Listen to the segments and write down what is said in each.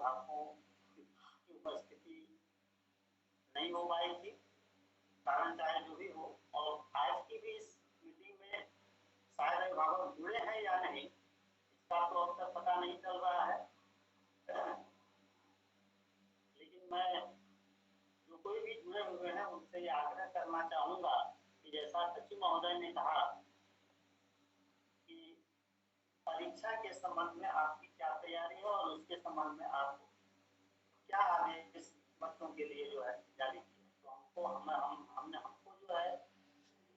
अभिभावकों की उपस्थिति नहीं हो पाई थी, कारण चाहे जो भी हो। और आज की भी इस मीटिंग में शायद अभिभावक जुड़े हैं या नहीं, इसका तो अब तक पता नहीं चल रहा है। लेकिन मैं जो कोई भी जुड़े हुए हैं उनसे ये आग्रह करना चाहूँगा कि जैसा सचिव महोदय ने कहा कि परीक्षा के संबंध में आपकी क्या तैयारी है और उसके संबंध में आप क्या आदेश बच्चों के लिए जो है जारी किए, तो हमको जो है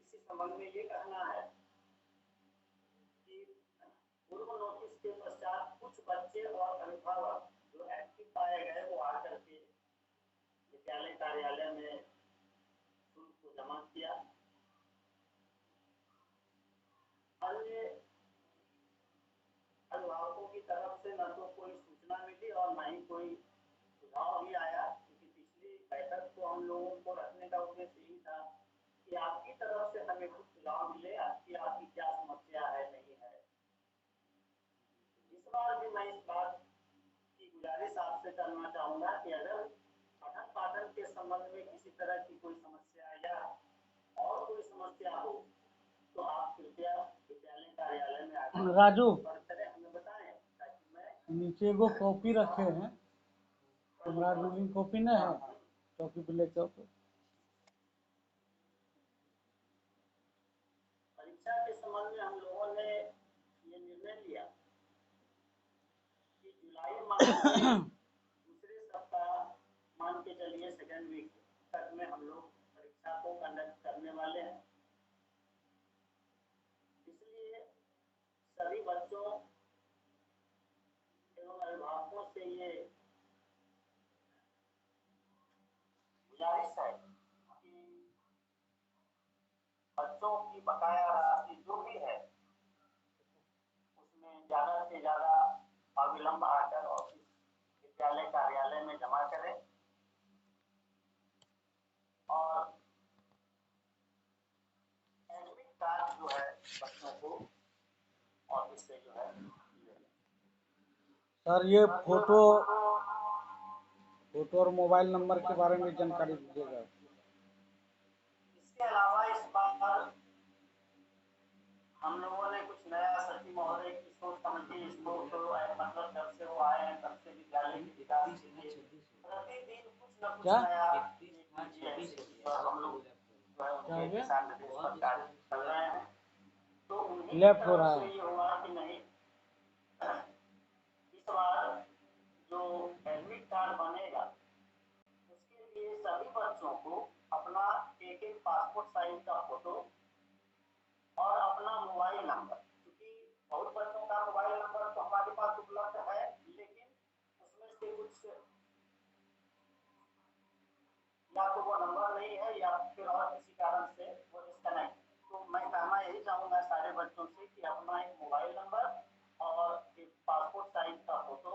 इसी संबंध में ये कहना है कि पूर्व नोटिस के पश्चात कुछ बच्चे और अभिभावक जो एक्टिव पाए गए वो आकर के विद्यालय कार्यालय में शुल्क को जमा किया। अन्य अभिभावकों की तरफ से न तो कोई सूचना मिली और न ही कोई सुझाव भी आया, क्योंकि पिछली बैठक को हम लोगों को रखने का उद्देश्य यही था कि आपकी तरफ से हमें कुछ सुझाव मिले आपकी क्या समस्या है नहीं है। इस बार भी मैं इस बात की गुजारिश आपसे करना चाहूँगा कि अगर पठन पाठन के संबंध में किसी तरह की कोई समस्या या और कोई समस्या हो तो आप कृपया विद्यालय कार्यालय में आकर राजू हमें बताएं, ताकि मैं नीचे एगो कॉपी रखे हैं, तुम्हारा रूलिंग कॉपी न है, चौकी पे ले जाओ। परीक्षा के संबंध में हम लोगों ने ये निर्णय लिया कि जुलाई माह के दूसरे सप्ताह, मान के चलिए सेकेंड वीक तक में हम लोग परीक्षा को कंडक्ट करने वाले हैं। इसलिए सभी बच्चों एवं अभिभावकों से ये गुजारिश है कि बच्चों की बकाया राशि जो भी है उसमें ज़्यादा से ज़्यादा अविलंब आकर ऑफिस विद्यालय कार्यालय में जमा करें और एडमिट कार्ड जो है बच्चों को ऑफिस से जो है। सर ये फोटो और मोबाइल नंबर के बारे में जानकारी दीजिएगा। इसके अलावा इस बार हम लोगों ने कुछ नया सचिव महोदय की सोच समझ के इसको तो मतलब जब से वो आए हैं तब से विद्यालय के विकास के लिए प्रतिदिन कुछ न कुछ नया हम लोग जो है दिशा निर्देश पर कार्य कर रहे हैं। तो उन्हीं लेफ्ट हो रहा है। ये हुआ कि नहीं, इस बार जो एडमिट कार्ड बनेगा उसके लिए सभी बच्चों को अपना एक पासपोर्ट साइज का फोटो और अपना मोबाइल नंबर, क्योंकि बहुत बच्चों का मोबाइल नंबर तो हमारे पास उपलब्ध है लेकिन उसमें से कुछ या तो वो नंबर नहीं है या फिर और किसी कारण से वो डिस्कनेक्ट। तो मैं कहना यही चाहूँगा सारे बच्चों से कि अपना एक मोबाइल नंबर और एक पासपोर्ट साइज का फोटो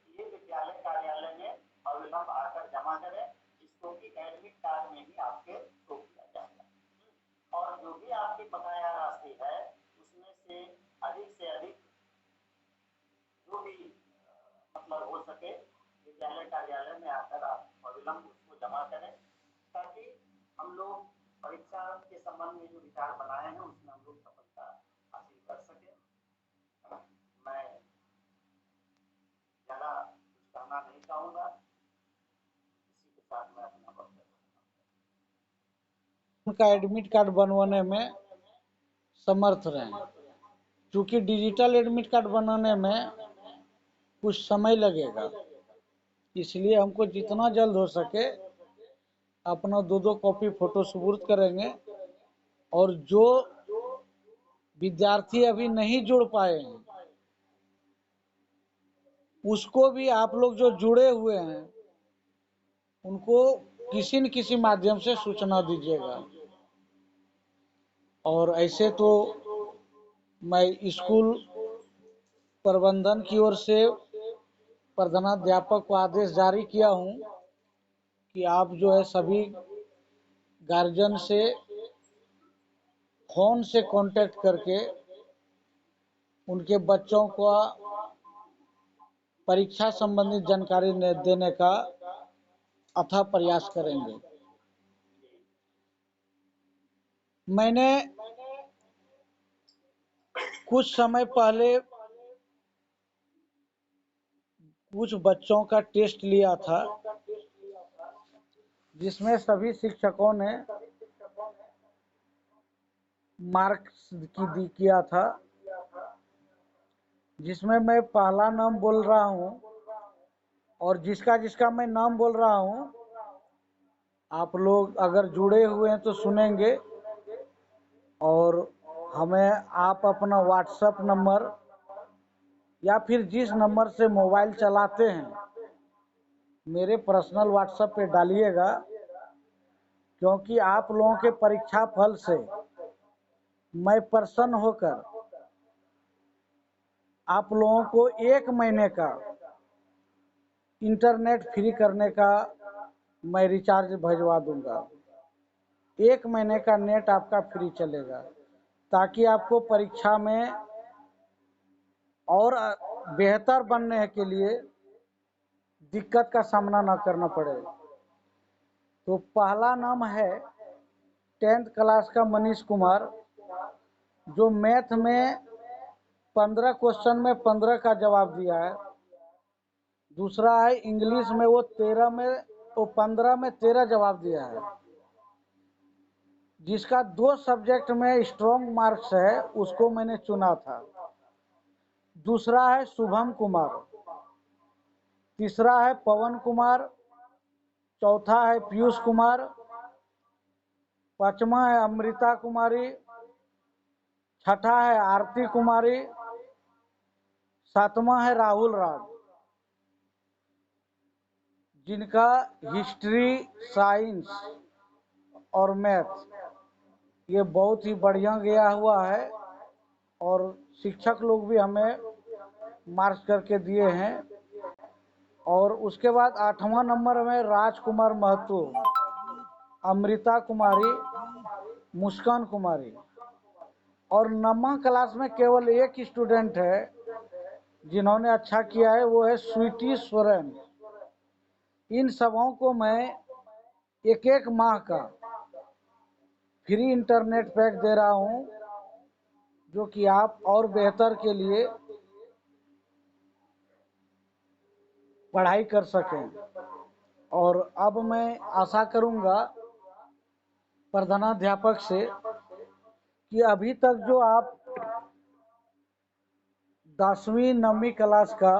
ये विद्यालय कार्यालय में अविलंब आकर जमा करें, जिसको कि एडमिट कार्ड में ही आपके शो किया जाएगा। और जो भी आपकी बकाया राशि है उसमें से अधिक जो भी मतलब हो सके विद्यालय कार्यालय में आकर आप अविलंब उसको जमा करें, ताकि हम लोग परीक्षा के संबंध में जो विचार बनाए हैं उसमें हम लोग सफलता हासिल कर सके। मैं ज़्यादा कुछ कहना नहीं चाहूँगा, इसी के साथ मैं अपना वक्तव्य उनका एडमिट कार्ड बनवाने में समर्थ रहें, क्योंकि डिजिटल एडमिट कार्ड बनाने में कुछ समय लगेगा, इसलिए हमको जितना जल्द हो सके अपना 2 कॉपी फोटो सुपुर्द करेंगे। और जो विद्यार्थी अभी नहीं जुड़ पाए हैं उसको भी आप लोग जो जुड़े हुए हैं उनको किसी न किसी माध्यम से सूचना दीजिएगा। और ऐसे तो मैं स्कूल प्रबंधन की ओर से प्रधानाध्यापक को आदेश जारी किया हूं कि आप जो है सभी गार्जियन से फोन से कांटेक्ट करके उनके बच्चों को परीक्षा संबंधित जानकारी देने का अथक प्रयास करेंगे। मैंने कुछ समय पहले कुछ बच्चों का टेस्ट लिया था, जिसमें सभी शिक्षकों ने मार्क्स किया था, जिसमें मैं पहला नाम बोल रहा हूं और जिसका जिसका मैं नाम बोल रहा हूं, आप लोग अगर जुड़े हुए हैं तो सुनेंगे और हमें आप अपना व्हाट्सएप नंबर या फिर जिस नंबर से मोबाइल चलाते हैं मेरे पर्सनल व्हाट्सएप पे डालिएगा, क्योंकि आप लोगों के परीक्षा फल से मैं प्रसन्न होकर आप लोगों को 1 महीने का इंटरनेट फ्री करने का मैं रिचार्ज भिजवा दूंगा। 1 महीने का नेट आपका फ्री चलेगा, ताकि आपको परीक्षा में और बेहतर बनने के लिए दिक्कत का सामना न करना पड़े। तो पहला नाम है 10th क्लास का मनीष कुमार, जो मैथ में 15 क्वेश्चन में 15 का जवाब दिया है। दूसरा है इंग्लिश में वो 15 में 13 जवाब दिया है। जिसका 2 सब्जेक्ट में स्ट्रॉन्ग मार्क्स है उसको मैंने चुना था। दूसरा है शुभम कुमार, तीसरा है पवन कुमार, चौथा है पीयूष कुमार, पांचवा है अमृता कुमारी, छठा है आरती कुमारी, सातवां है राहुल राज, जिनका हिस्ट्री, साइंस और मैथ ये बहुत ही बढ़िया गया हुआ है और शिक्षक लोग भी हमें मार्क्स करके दिए हैं। और उसके बाद 8वां नंबर में राजकुमार महतो, अमृता कुमारी, मुस्कान कुमारी। और 9वां क्लास में केवल एक स्टूडेंट है जिन्होंने अच्छा किया है, वो है स्वीटी सोरेन। इन सबों को मैं एक माह का फ्री इंटरनेट पैक दे रहा हूं, जो कि आप और बेहतर के लिए पढ़ाई कर सकें। और अब मैं आशा करूंगा प्रधानाध्यापक से कि अभी तक जो आप 10वीं 9वीं क्लास का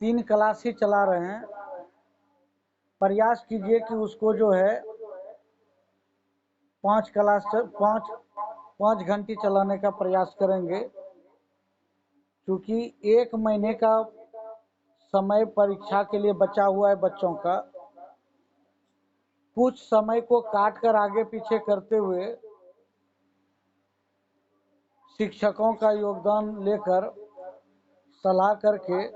3 क्लास ही चला रहे हैं, प्रयास कीजिए कि उसको जो है 5 घंटे चलाने का प्रयास करेंगे, क्योंकि 1 महीने का समय परीक्षा के लिए बचा हुआ है बच्चों का। कुछ समय को काट कर आगे पीछे करते हुए शिक्षकों का योगदान लेकर सलाह करके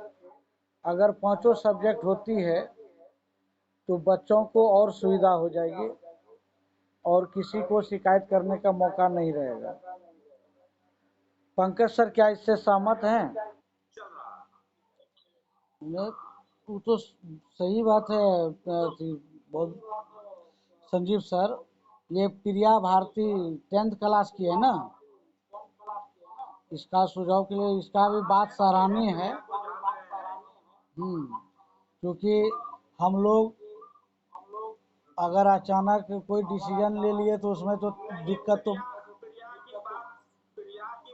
अगर 5 सब्जेक्ट होती है तो बच्चों को और सुविधा हो जाएगी और किसी को शिकायत करने का मौका नहीं रहेगा। पंकज सर, क्या इससे सहमत हैं? वो तो सही बात है। बहुत संजीव सर, ये प्रिया भारती 10th क्लास की है ना, इसका सुझाव के लिए इसका भी बात सराहनीय है। क्योंकि हम लोग अगर अचानक कोई डिसीजन ले लिए तो उसमें तो दिक्कत तो प्रिया की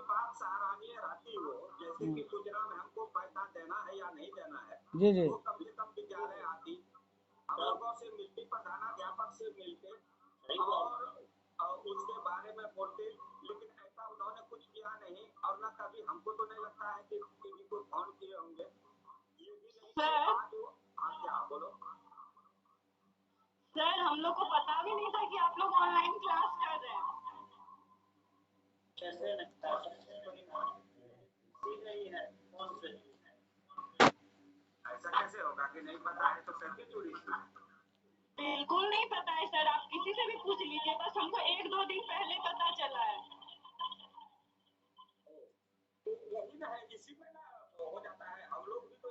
बात सराहनीय रहती हो, जैसे कि गुजरा में हमको पैसा देना है या नहीं देना है, जी जी, वो कम से कम विद्यालय आती, हम लोगों से मिलती, प्रधानाध्यापक से मिलते और उसके बारे में बोलते, लेकिन ऐसा उन्होंने कुछ किया नहीं। और न कभी हमको तो नहीं लगता है कि किसी को फोन किए होंगे, ये भी नहीं। आप क्या बोलो सर, हम लोग को पता भी नहीं था कि आप लोग ऑनलाइन क्लास कर रहे हैं। कैसे लगता है है कौन से ऐसा कैसे होगा कि नहीं पता है तो कैसे जुड़ी? बिल्कुल नहीं पता है सर, आप किसी से भी पूछ लीजिए, बस हमको 1-2 दिन पहले पता चला है। यही ना है, इसी में ना हो जाता है। हम लोग भी तो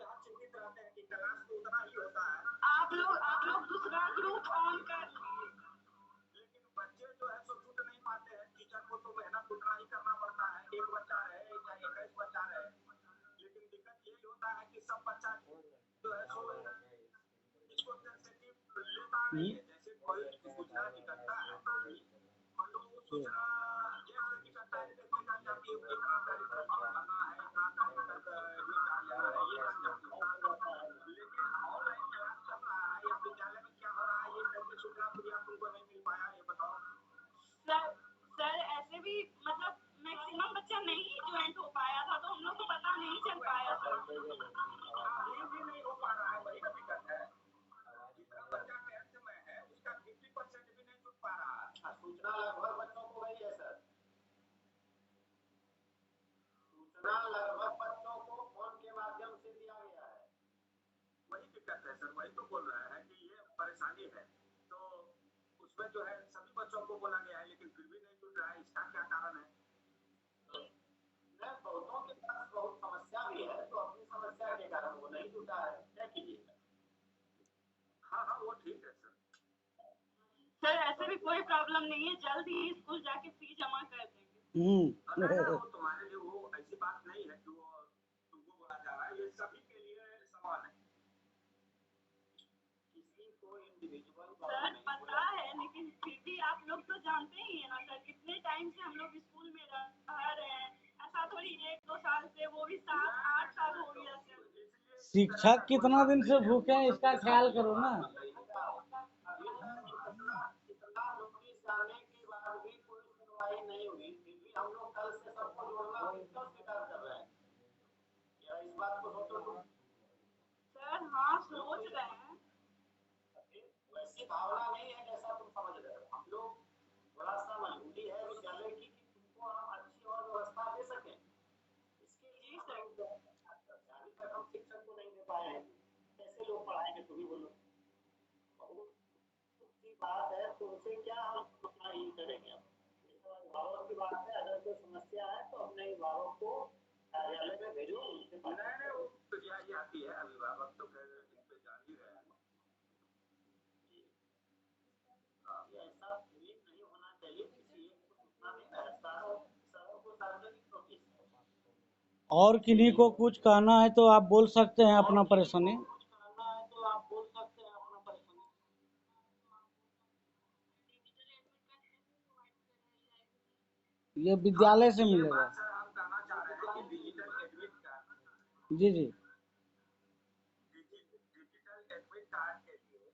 सर ऐसे भी मतलब मैक्सिमम बच्चा नहीं ज्वाइन हो पाया था, तो हम लोग को पता नहीं चल पाया था। नहीं हो पा रहा है, वही ना दिक्कत है। जितना बच्चा 10th में है उसका 50% भी नहीं जुड़ पा रहा है। सूचना लगभग बच्चों को वही है सर, सूचना लगभग बच्चों को फोन के माध्यम से दिया गया है। वही दिक्कत है सर, वही तो बोल रहे हैं कि ये परेशानी है। तो उसमें जो है सभी बच्चों को बोला गया है, लेकिन फिर भी नहीं जुड़ रहा है, इसका क्या कारण है? बहुतों के पास बहुत समस्या भी है, तो अपनी समस्या के कारण वो नहीं जुटा है, क्या कीजिएगा। हाँ हाँ वो ठीक है सर ऐसे भी कोई प्रॉब्लम नहीं है, जल्द ही स्कूल जाके फी जमा कर देंगे। वो तुम्हारे लिए वो ऐसी बात नहीं है कि वो तुमको बोला जा रहा है, ये सभी के लिए सवाल है, किसी को इंडिविजुअल सर पता है, लेकिन फिर भी आप लोग तो जानते ही है ना सर, कितने टाइम से हम लोग स्कूल में रह रहे हैं। ऐसा थोड़ी 1-2 साल से, वो भी 7-8 साल हो गया सर। शिक्षक कितना दिन से भूखे हैं इसका ख्याल करो ना। इतना नोटिस जाने के बाद भी कोई सुनवाई नहीं हुई, फिर भी हम लोग कल से सबको जोड़ना क्यों स्वीकार कर रहे हैं? या इस बात को सोचो तुम। सर हाँ सोच रहे हैं। वैसी भावना नहीं है जैसा तुम समझ रहे हो। हम लोग थोड़ा सा मजबूरी है विद्यालय की कि तुमको हम अच्छी और व्यवस्था दे सकें, इसके लिए अभी तक हम शिक्षक को नहीं दे पाए हैं, कैसे लोग पढ़ाएंगे तुम ही बोलो। की बात है तो उसे क्या हम उतना ही करेंगे। अभिभावक की बात है, अगर कोई समस्या है तो अपने अभिभावक को कार्यालय में भेजो, उनसे बात नहीं वो तो यही आती है, अभिभावक तो खैर इन पे जान ही रहे हैं। ऐसा फीलिंग नहीं होना चाहिए किसी एक को सूचना देना है, सारों को सार्वजनिक नोटिस है। और किन्हीं को कुछ कहना है तो आप बोल सकते हैं अपना परेशानी। ये विद्यालय से मिलेगा। हम कहना चाह रहे हैं कि डिजिटल एडमिट कार्ड, जी जी डिजिटल एडमिट कार्ड के लिए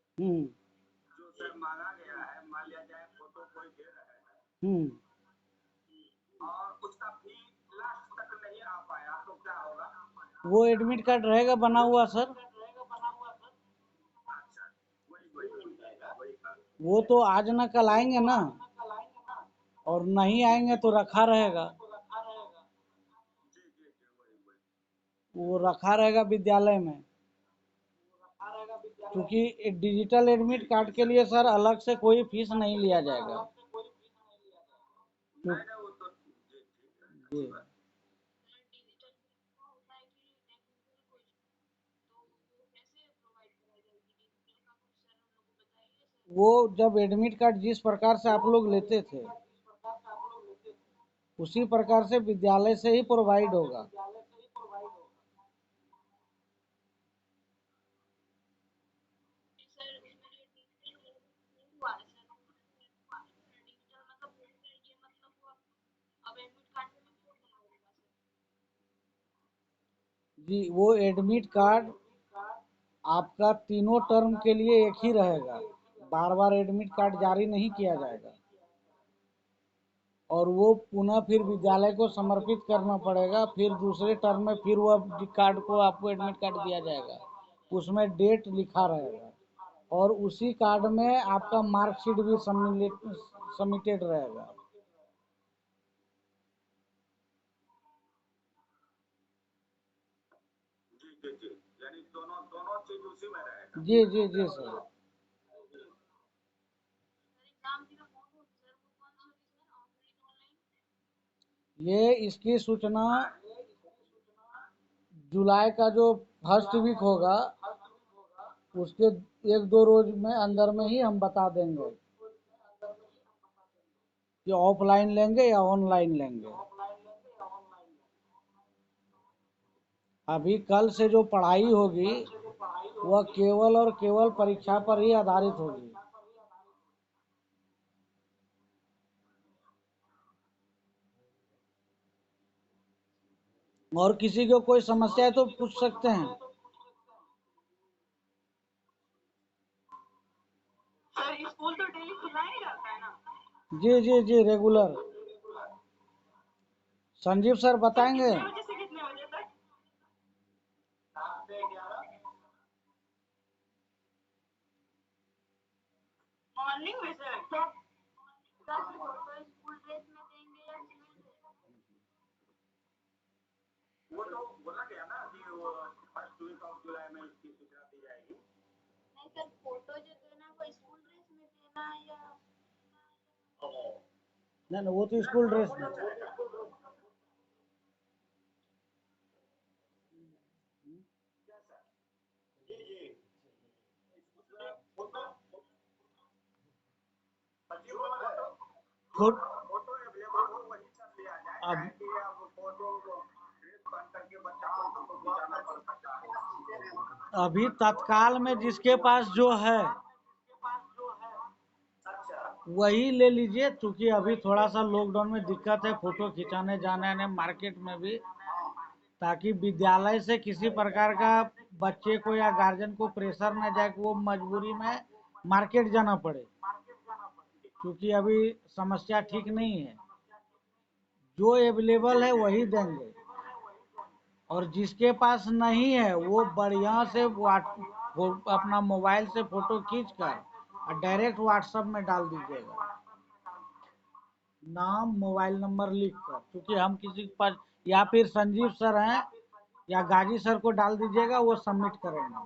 जो सर मांगा गया है, मान लिया जाए फोटो कोई दे रहे हैं और उसका फी लास्ट तक नहीं आ पाया तो क्या होगा? वो एडमिट कार्ड रहेगा बना हुआ सर। अच्छा वही वो तो आज ना कल आएंगे ना, और नहीं आएंगे तो रखा रहेगा। वो रखा रहेगा विद्यालय में, क्योंकि डिजिटल एडमिट कार्ड के लिए सर अलग से कोई फीस नहीं लिया जाएगा। जी वो जब एडमिट कार्ड जिस प्रकार से आप लोग लेते थे उसी प्रकार से विद्यालय से ही प्रोवाइड होगा। जी वो एडमिट कार्ड आपका तीनों टर्म के लिए एक ही रहेगा, बार बार एडमिट कार्ड जारी नहीं किया जाएगा, और वो पुनः फिर विद्यालय को समर्पित करना पड़ेगा। फिर दूसरे टर्म में फिर वो कार्ड को आपको एडमिट कार्ड दिया जाएगा, उसमें डेट लिखा रहेगा और उसी कार्ड में आपका मार्कशीट भी सबमिटेड रहेगा। जी यानी दोनों चीज उसी में रहेगा। जी जी जी सर। ये इसकी सूचना जुलाई का जो फर्स्ट वीक होगा उसके 1-2 रोज में अंदर में ही हम बता देंगे कि ऑफलाइन लेंगे या ऑनलाइन लेंगे। अभी कल से जो पढ़ाई होगी वह केवल और केवल परीक्षा पर ही आधारित होगी। और किसी को कोई समस्या है तो पूछ सकते हैं। सर स्कूल तो डेली खुला ही रहता है ना? जी जी जी, रेगुलर। संजीव सर बताएंगे। कितने बजे से कितने बजे तक? 7 से 11। मॉर्निंग में सर? फोटो स्कूल ड्रेस में देंगे या सिविल ड्रेस? वो तो बोला गया ना कि वो फर्स्ट वीक ऑफ जुलाई में इसकी सूचना दी जाएगी। नहीं सर, फोटो जो देना वो स्कूल ड्रेस में देना या? नहीं, वो तो स्कूल ड्रेस में। जी जी, फोटो फोटो अवेलेबल हो वही सब लिया जाए। अब फोटो ड्रेस पहन करके बच्चा को फोटो खिंचाना पड़ सकता है। अभी तत्काल में जिसके पास जो है अच्छा, वही ले लीजिए, क्योंकि अभी थोड़ा सा लॉकडाउन में दिक्कत है फोटो खिंचाने जाने आने मार्केट में भी, ताकि विद्यालय से किसी प्रकार का बच्चे को या गार्जियन को प्रेशर न जाए कि वो मजबूरी में मार्केट जाना पड़े, क्योंकि अभी समस्या ठीक नहीं है। जो अवेलेबल है वही देंगे, और जिसके पास नहीं है वो बढ़िया से वो अपना मोबाइल से फोटो खींच कर और डायरेक्ट व्हाट्सएप में डाल दीजिएगा, नाम मोबाइल नंबर लिख कर, क्योंकि हम किसी के पास, या फिर संजीव सर हैं या गाजी सर को डाल दीजिएगा, वो सबमिट करेंगे।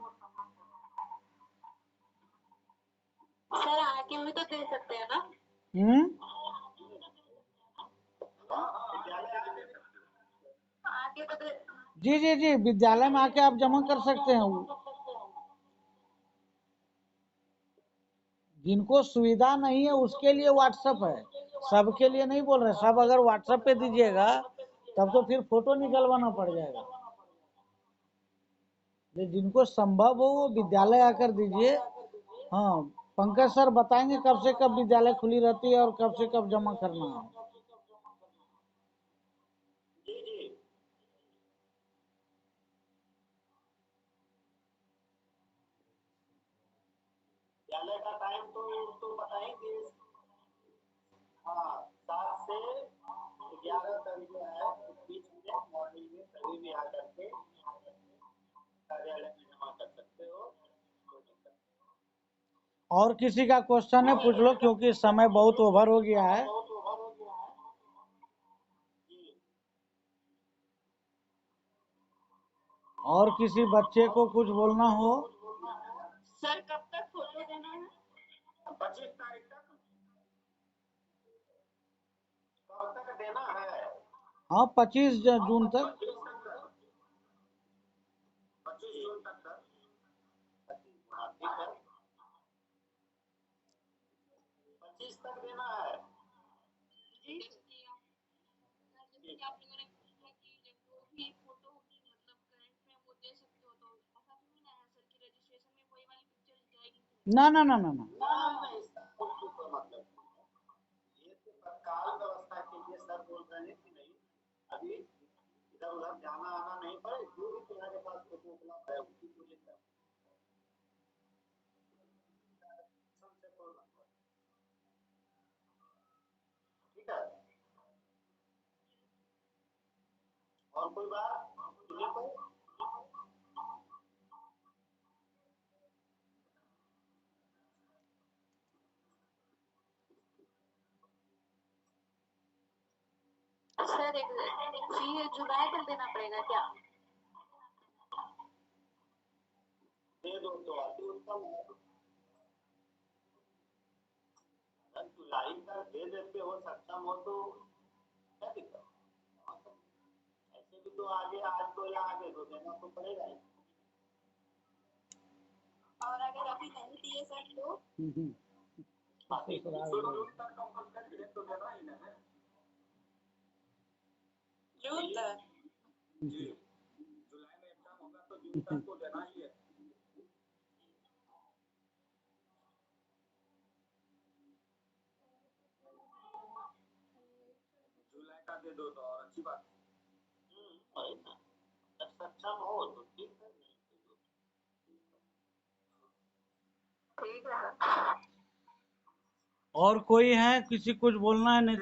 सर आके भी तो दे सकते हैं ना? आके तो दे। जी जी जी, विद्यालय में आके आप जमा कर सकते हैं। जिनको सुविधा नहीं है उसके लिए व्हाट्सएप है, सबके लिए नहीं बोल रहे। सब अगर व्हाट्सएप पे दीजिएगा तब तो फिर फोटो निकलवाना पड़ जाएगा। जिनको संभव हो वो विद्यालय आकर दीजिए। हाँ, पंकज सर बताएंगे कब से कब विद्यालय खुली रहती है और कब से कब जमा करना है। जी जी, विद्यालय का टाइम तो बताएंगे। हाँ, 7 से 11 तक जो है उस बीच में मॉर्निंग में सभी भी आ करके कार्यालय में जमा कर सकते हो, कोई दिक्कत नहीं। और किसी का क्वेश्चन है पूछ लो, क्योंकि समय बहुत ओवर हो गया है। जी, और किसी बच्चे को कुछ बोलना हो? सर कब तक फोटो देना है? 25 तारीख तक। कब तक देना है? हाँ, 25 जून तक। 25 जून तक सर। हाँ ठीक है, 25 तक देना है। जी जबकि आप लोगों ने पूछा कि जब जो भी फोटो होगी मतलब करंट में वो दे सकते हो, तो ऐसा तो नहीं ना है सर कि रजिस्ट्रेशन में वही वाली पिक्चर जाएगी? ना ना ना ना ना, ना, इसका कोई मतलब नहीं है। ये तो तत्काल व्यवस्था के लिए सर बोल रहे हैं कि नहीं, अभी इधर उधर जाना आना नहीं पड़े, जो भी तुम्हारे पास फोटो उपलब्ध है उसी को लेकर सबसे कोई मतलब नहीं। ठीक है, और कोई बात सुनिए तो। सर एक फी जुलाई तक देना पड़ेगा क्या? दे दो तो अति उत्तम है। अगर जुलाई का दे देते हो, सक्षम हो तो क्या दिक्कत है? ऐसे भी तो आगे आज तो या आगे तो देना तो पड़ेगा ही। और अगर अभी नहीं दिए सर तो? अभी जून तक कंपलसरी है तो देना ही ना है। जून तक? जी, जुलाई में एग्जाम होगा तो जून तक तो देना ही है। वही ना, जब सक्षम हो तो ठीक है, नहीं तो ठीक है। और कोई है, किसी कुछ बोलना है? नहीं,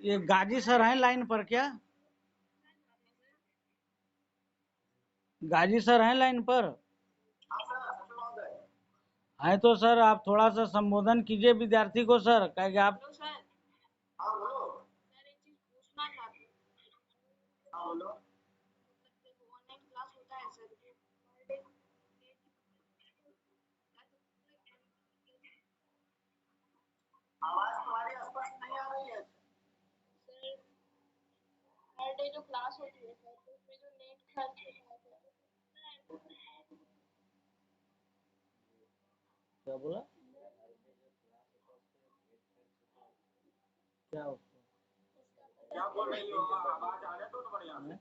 ये गाजी सर हैं लाइन पर क्या? गाजी सर हैं लाइन पर? है तो सर आप थोड़ा सा संबोधन कीजिए विद्यार्थी को सर, कहेंगे आप। हेलो सर, हाँ बोलो। सर एक चीज पूछना चाहती हूँ। हाँ बोलो। देखो ऑनलाइन क्लास होता है सर, पर डे आवाज तुम्हारी स्पष्ट नहीं आ रही है। सर पर डे जो क्लास होती है सर, तो उसमें जो नेट खर्च होता है सर, क्या बोला? क्या क्या बोल रही हो? आवाज आ रहा तो बढ़िया से।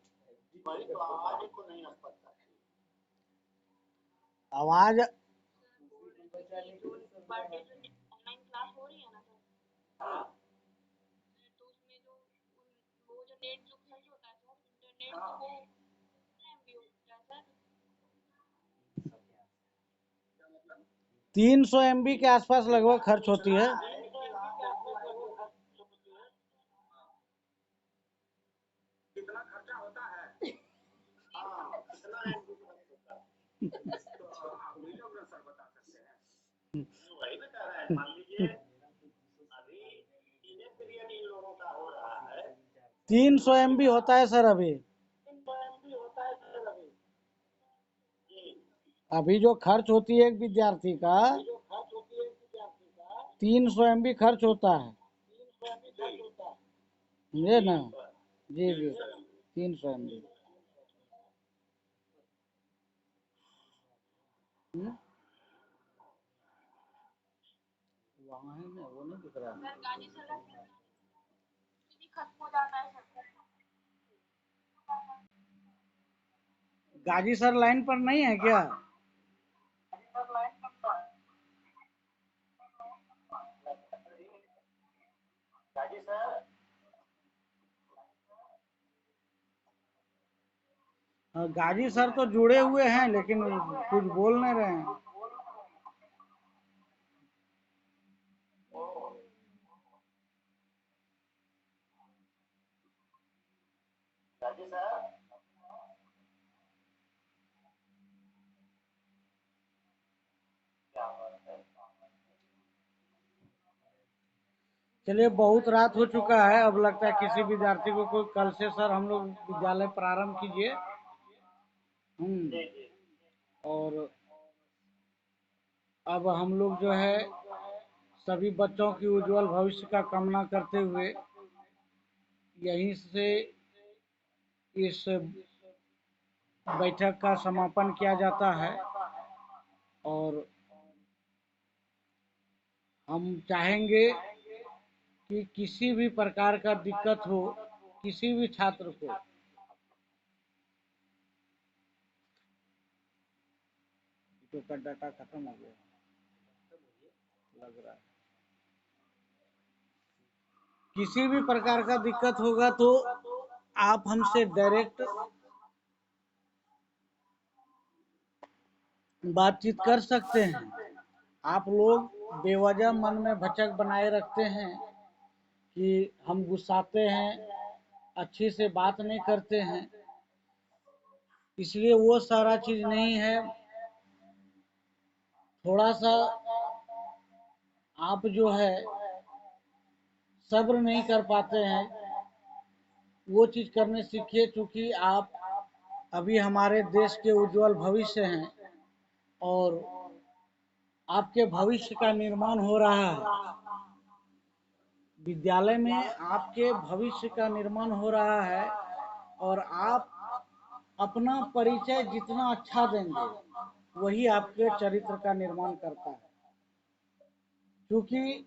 वही तो आवाज को नहीं स्पष्ट आती। आवाज? जो पर डे जो ऑनलाइन क्लास हो रही है ना सर, हाँ तो उसमें जो वो जो नेट जो खर्च होता है सर, इंटरनेट, तो वो कितना एमबी होता है सर? 300 MB के आसपास लगभग खर्च होती है। कितना खर्चा होता है? हाँ कितना MB खर्च होता है? तो आप भी लोग ना सर बता सकते हैं। वही ना कह रहे हैं, मान लीजिए अभी इन्हें पीरियड इन लोगों का हो रहा है, 300 MB होता है सर अभी। 300 MB होता है सर अभी जी। अभी जो खर्च होती है एक विद्यार्थी का, जो खर्च होती है विद्यार्थी का 300 MB खर्च होता है, 300 MB खर्च होता है। समझे ना? जी जी, 300 MB। वहाँ है ना, वो नहीं दिख रहा है। सर गाजी सर का भी खत्म हो जाता है सर। गाजी सर लाइन पर नहीं है क्या? गाजी सर गाजी सर तो जुड़े हुए हैं लेकिन कुछ बोल नहीं रहे हैं। गाजी सर क्या बात है। चलिए बहुत रात हो चुका है, अब लगता है किसी विद्यार्थी को कोई, कल से सर हम लोग विद्यालय प्रारंभ कीजिए। जी जी और अब हम लोग जो है सभी बच्चों की उज्जवल भविष्य का कामना करते हुए यहीं से इस बैठक का समापन किया जाता है। और हम चाहेंगे कि किसी भी प्रकार का दिक्कत हो किसी भी छात्र को, तो का डाटा खत्म हो गया लग रहा है, किसी भी प्रकार का दिक्कत होगा तो आप हमसे डायरेक्ट बातचीत कर सकते हैं। आप लोग बेवजह मन में भचक बनाए रखते हैं कि हम गुस्साते हैं, अच्छी से बात नहीं करते हैं, इसलिए वो सारा चीज नहीं है। थोड़ा सा आप जो है सब्र नहीं कर पाते हैं, वो चीज करने सीखिए, क्योंकि आप अभी हमारे देश के उज्जवल भविष्य हैं और आपके भविष्य का निर्माण हो रहा है। विद्यालय में आपके भविष्य का निर्माण हो रहा है और आप अपना परिचय जितना अच्छा देंगे वही आपके चरित्र का निर्माण करता है। क्योंकि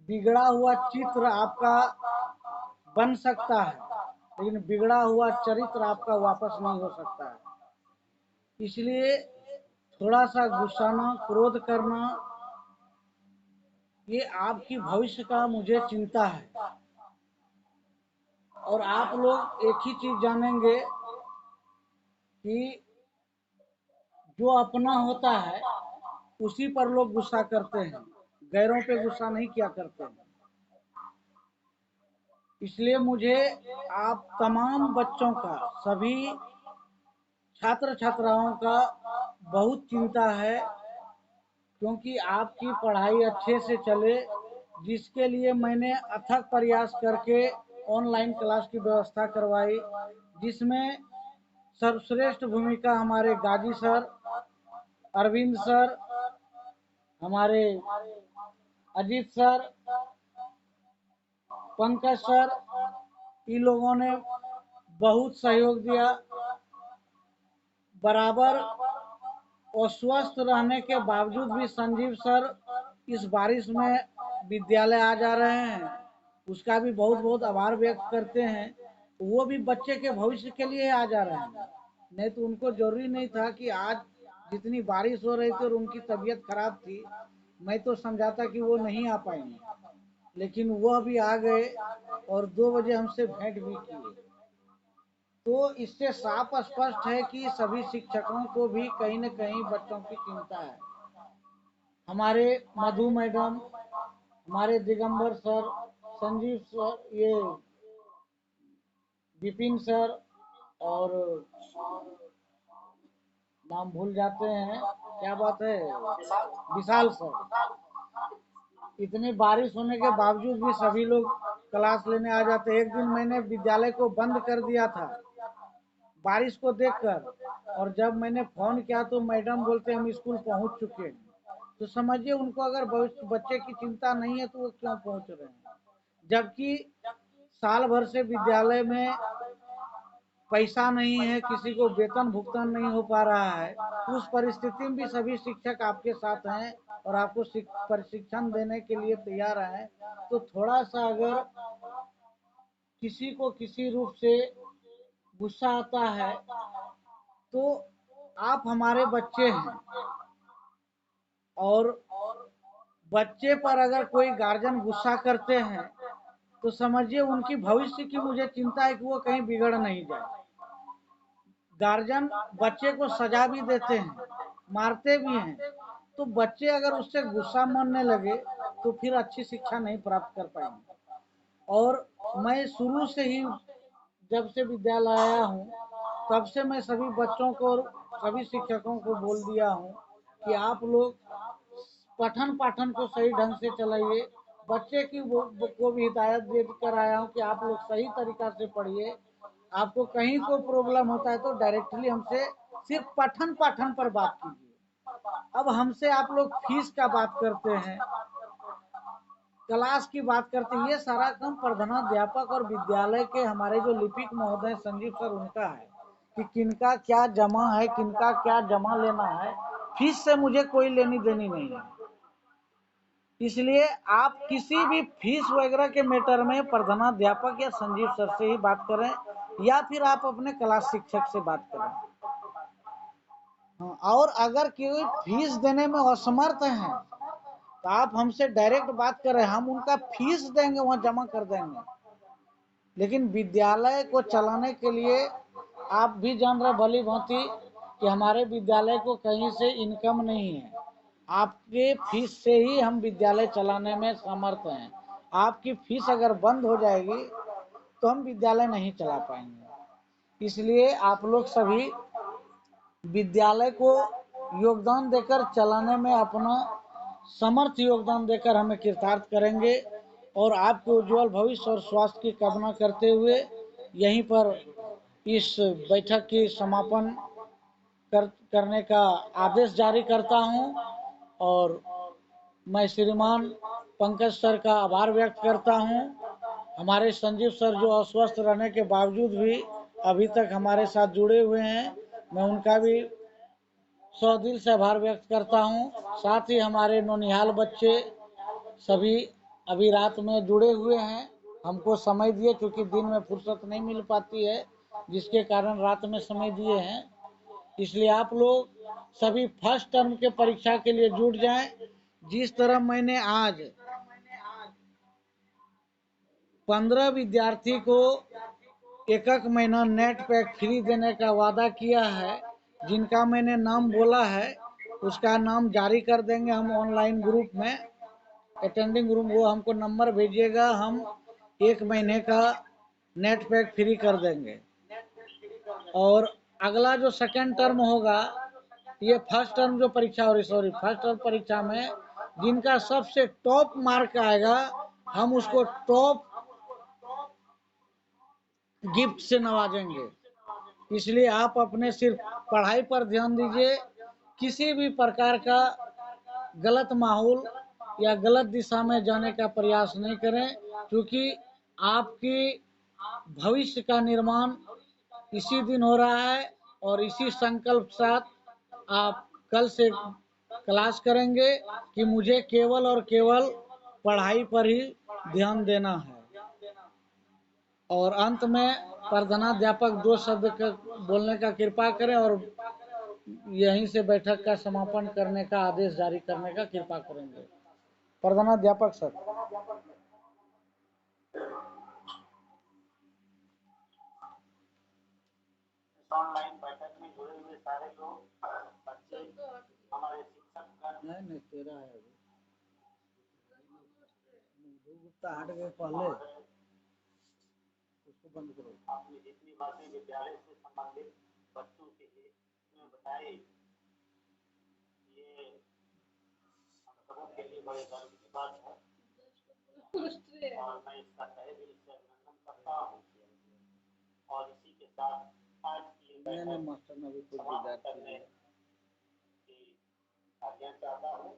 बिगड़ा हुआ चित्र आपका बन सकता है लेकिन बिगड़ा हुआ चरित्र आपका वापस नहीं हो सकता है। इसलिए थोड़ा सा गुस्साना, क्रोध करना, ये आपकी भविष्य का मुझे चिंता है। और आप लोग एक ही चीज जानेंगे कि जो अपना होता है उसी पर लोग गुस्सा करते हैं, गैरों पे गुस्सा नहीं किया करते हैं। इसलिए मुझे आप तमाम बच्चों का, सभी छात्र छात्राओं का बहुत चिंता है, क्योंकि आपकी पढ़ाई अच्छे से चले, जिसके लिए मैंने अथक प्रयास करके ऑनलाइन क्लास की व्यवस्था करवाई, जिसमें सर्वश्रेष्ठ भूमिका हमारे गाजी सर, अरविंद सर, हमारे अजीत सर, पंकज सर, इन लोगों ने बहुत सहयोग दिया। बराबर और स्वस्थ रहने के बावजूद भी संजीव सर इस बारिश में विद्यालय आ जा रहे हैं, उसका भी बहुत बहुत आभार व्यक्त करते हैं। वो भी बच्चे के भविष्य के लिए आ जा रहे हैं, नहीं तो उनको जरूरी नहीं था कि आज जितनी बारिश हो रही थी और उनकी तबीयत खराब थी, मैं तो समझाता कि वो नहीं आ पाएंगे, लेकिन वह भी आ गए और 2 बजे हमसे भेंट भी किए। तो इससे साफ स्पष्ट है कि सभी शिक्षकों को भी कहीं न कहीं बच्चों की चिंता है। हमारे मधु मैडम, हमारे दिगंबर सर, संजीव सर, ये विपिन सर और नाम भूल जाते हैं, क्या बात है, विशाल सर, इतनी बारिश होने के बावजूद भी सभी लोग क्लास लेने आ जाते। एक दिन मैंने विद्यालय को बंद कर दिया था बारिश को देखकर, और जब मैंने फोन किया तो मैडम बोलते हम स्कूल पहुंच चुके हैं। तो समझिए उनको अगर बच्चे की चिंता नहीं है तो वो क्यों पहुंच रहे हैं, जबकि साल भर से विद्यालय में पैसा नहीं है, किसी को वेतन भुगतान नहीं हो पा रहा है। उस परिस्थिति में भी सभी शिक्षक आपके साथ हैं और आपको प्रशिक्षण देने के लिए तैयार हैं। तो थोड़ा सा अगर किसी को किसी रूप से गुस्सा आता है तो आप हमारे बच्चे हैं, और बच्चे पर अगर कोई गार्जियन गुस्सा करते हैं तो समझिए उनकी भविष्य की मुझे चिंता है कि वो कहीं बिगड़ नहीं जाए। गार्जियन बच्चे को सजा भी देते हैं, मारते भी हैं, तो बच्चे अगर उससे गुस्सा मानने लगे तो फिर अच्छी शिक्षा नहीं प्राप्त कर पाएंगे। और मैं शुरू से ही जब से विद्यालय आया हूँ तब से मैं सभी बच्चों को और सभी शिक्षकों को बोल दिया हूँ कि आप लोग पठन पाठन को सही ढंग से चलाइए। बच्चे की को भी हिदायत देकर आया हूँ कि आप लोग सही तरीका से पढ़िए। आपको कहीं को प्रॉब्लम होता है तो डायरेक्टली हमसे सिर्फ पठन पाठन पर बात कीजिए। अब हमसे आप लोग फीस का बात करते हैं, क्लास की बात करते हैं, ये सारा काम प्रधानाध्यापक और विद्यालय के हमारे जो लिपिक महोदय संजीव सर उनका है कि किनका क्या जमा है, किनका क्या जमा लेना है। फीस से मुझे कोई लेनी देनी नहीं है, इसलिए आप किसी भी फीस वगैरह के मैटर में प्रधानाध्यापक या संजीव सर से ही बात करें, या फिर आप अपने क्लास शिक्षक से बात करें। और अगर कोई फीस देने में असमर्थ है तो आप हमसे डायरेक्ट बात करें, हम उनका फीस देंगे, वहां जमा कर देंगे। लेकिन विद्यालय को चलाने के लिए आप भी जान रहे भली भांति कि हमारे विद्यालय को कहीं से इनकम नहीं है। आपके फीस से ही हम विद्यालय चलाने में समर्थ हैं। आपकी फीस अगर बंद हो जाएगी तो हम विद्यालय नहीं चला पाएंगे। इसलिए आप लोग सभी विद्यालय को योगदान देकर चलाने में अपना समर्थ योगदान देकर हमें कृतार्थ करेंगे, और आपके उज्जवल भविष्य और स्वास्थ्य की कामना करते हुए यहीं पर इस बैठक की समापन करने का आदेश जारी करता हूं। और मैं श्रीमान पंकज सर का आभार व्यक्त करता हूं। हमारे संजीव सर जो अस्वस्थ रहने के बावजूद भी अभी तक हमारे साथ जुड़े हुए हैं, मैं उनका भी सौ दिल से आभार व्यक्त करता हूं। साथ ही हमारे नौनिहाल बच्चे सभी अभी रात में जुड़े हुए हैं, हमको समय दिए, क्योंकि दिन में फुर्सत नहीं मिल पाती है, जिसके कारण रात में समय दिए हैं। इसलिए आप लोग सभी फर्स्ट टर्म के परीक्षा के लिए जुट जाएं। जिस तरह मैंने आज 15 विद्यार्थी को एक एक महीना नेट पैक फ्री देने का वादा किया है। जिनका मैंने नाम बोला है उसका नाम जारी कर देंगे हम ऑनलाइन ग्रुप में, अटेंडिंग ग्रुप। वो हमको नंबर भेजिएगा, हम 1 महीने का नेट पैक फ्री कर देंगे। और अगला जो सेकेंड टर्म होगा, ये फर्स्ट टर्म जो परीक्षा हो रही, सॉरी फर्स्ट टर्म परीक्षा में जिनका सबसे टॉप मार्क आएगा हम उसको टॉप गिफ्ट से नवाजेंगे। इसलिए आप अपने सिर्फ पढ़ाई पर ध्यान दीजिए, किसी भी प्रकार का गलत माहौल या गलत दिशा में जाने का प्रयास नहीं करें, क्योंकि आपकी भविष्य का निर्माण इसी दिन हो रहा है। और इसी संकल्प साथ आप कल से क्लास करेंगे कि मुझे केवल और केवल पढ़ाई पर ही ध्यान देना है। और अंत में प्रधानाध्यापक 2 शब्द बोलने का कृपा करें और यहीं से बैठक का समापन करने का आदेश जारी करने का कृपा करेंगे। प्रधानाध्यापक सर। ऑनलाइन बैठक में जुड़े हुए सारे लोग बच्चे, हमारे शिक्षक नहीं तेरा है गुप्ता हट गए पहले, उसको बंद करो। आपने जितनी बातें विद्यालय से संबंधित बच्चों के लिए बताई, ये हम सबों के लिए बड़े गर्व की बात है और मैं इसका तहे दिल से अभिनंदन करता हूँ। और इसी के साथ आज की मास्टर ने भी कुछ समाप्त करने की आज्ञा चाहता हूँ।